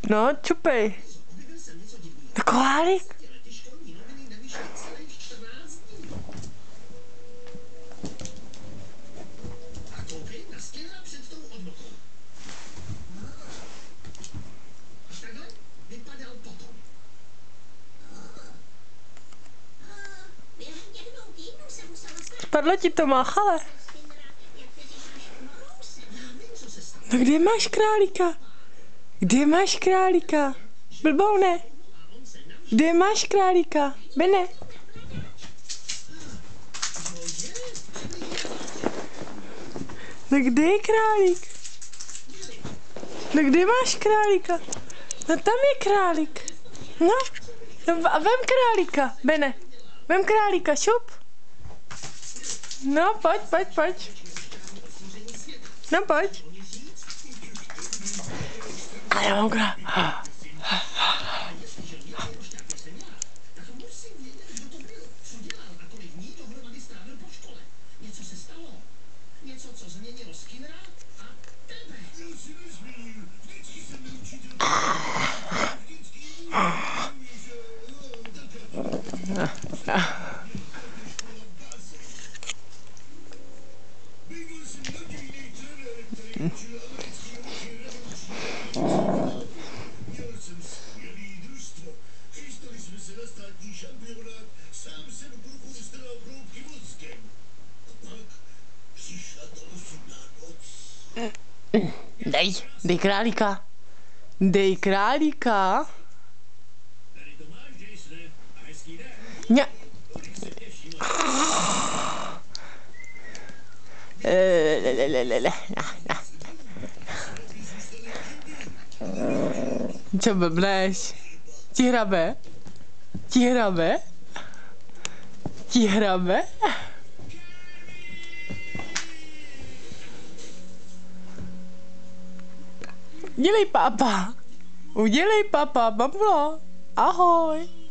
No, čupej. To kolárik. Spadlo ti to, máchale. No kde máš králíka? Kde máš králíka? Blboune. Kde máš králíka? Bene. No kde je králík? No kde máš králíka? No tam je králík. No, a vem králíka, Bene. Vem králíka, šup. No, pojď. No, pojď. A já mám králíka. Dej králíka. Dej králíka. Ne. Co blbneš? Ti hrabe? Udělej papa, babulo. Ahoj.